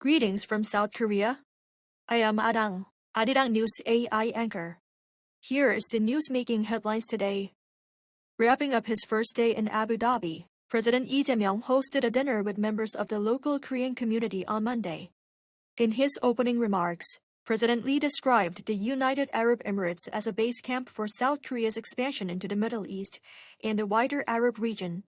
Greetings from South Korea. I am Adang News AI anchor. Here is the news making headlines today. Wrapping up his first day in Abu Dhabi, President Lee Jae-myung hosted a dinner with members of the local Korean community on Monday. In his opening remarks, President Lee described the United Arab Emirates as a base camp for South Korea's expansion into the Middle East and the wider Arab region.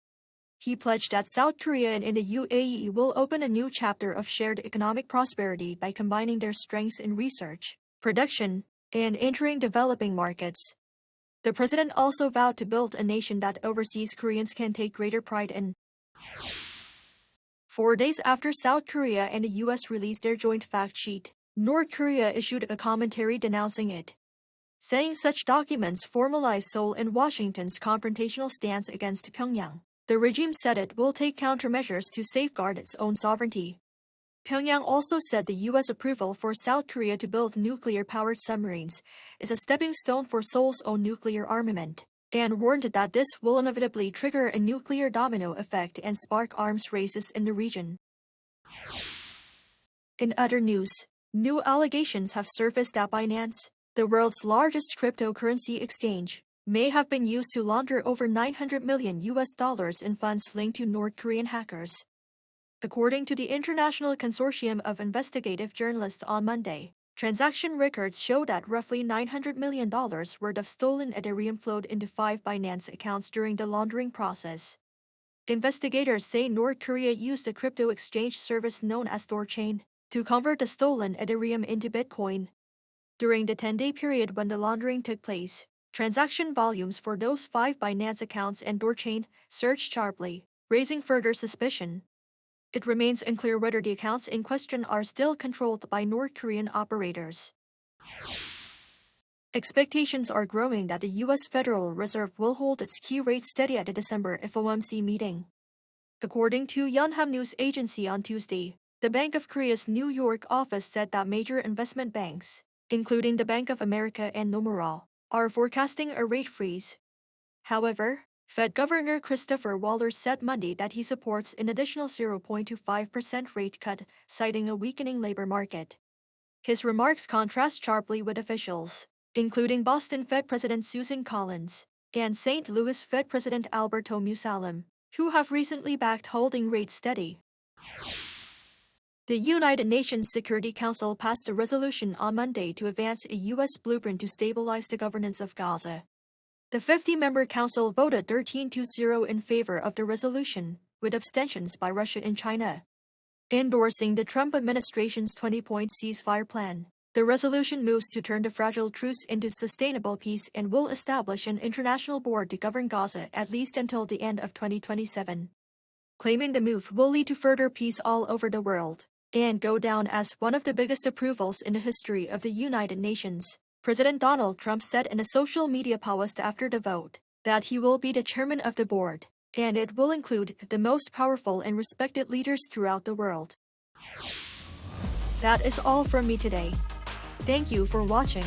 He pledged that South Korea and the UAE will open a new chapter of shared economic prosperity by combining their strengths in research, production, and entering developing markets. The president also vowed to build a nation that overseas Koreans can take greater pride in. 4 days after South Korea and the U.S. released their joint fact sheet, North Korea issued a commentary denouncing it, saying such documents formalize Seoul and Washington's confrontational stance against Pyongyang. The regime said it will take countermeasures to safeguard its own sovereignty. Pyongyang also said the U.S. approval for South Korea to build nuclear-powered submarines is a stepping stone for Seoul's own nuclear armament, and warned that this will inevitably trigger a nuclear domino effect and spark arms races in the region. In other news, new allegations have surfaced that Binance, the world's largest cryptocurrency exchange, may have been used to launder over $900 million in funds linked to North Korean hackers. According to the International Consortium of Investigative Journalists on Monday, transaction records show that roughly $900 million worth of stolen Ethereum flowed into 5 Binance accounts during the laundering process. Investigators say North Korea used a crypto exchange service known as Thorchain to convert the stolen Ethereum into Bitcoin. During the 10-day period when the laundering took place, transaction volumes for those 5 Binance accounts and Thorchain surged sharply, raising further suspicion. It remains unclear whether the accounts in question are still controlled by North Korean operators. Expectations are growing that the U.S. Federal Reserve will hold its key rate steady at the December FOMC meeting. According to Yonhap News Agency on Tuesday, the Bank of Korea's New York office said that major investment banks, including the Bank of America and Nomura, are forecasting a rate freeze. However, Fed Governor Christopher Waller said Monday that he supports an additional 0.25% rate cut, citing a weakening labor market. His remarks contrast sharply with officials, including Boston Fed President Susan Collins and St. Louis Fed President Alberto Musalem, who have recently backed holding rates steady. The United Nations Security Council passed a resolution on Monday to advance a U.S. blueprint to stabilize the governance of Gaza. The 50-member council voted 13-0 in favor of the resolution, with abstentions by Russia and China. Endorsing the Trump administration's 20-point ceasefire plan, the resolution moves to turn the fragile truce into sustainable peace and will establish an international board to govern Gaza at least until the end of 2027. Claiming the move will lead to further peace all over the world and go down as one of the biggest approvals in the history of the United Nations, President Donald Trump said in a social media post after the vote that he will be the chairman of the board, and it will include the most powerful and respected leaders throughout the world. That is all from me today. Thank you for watching.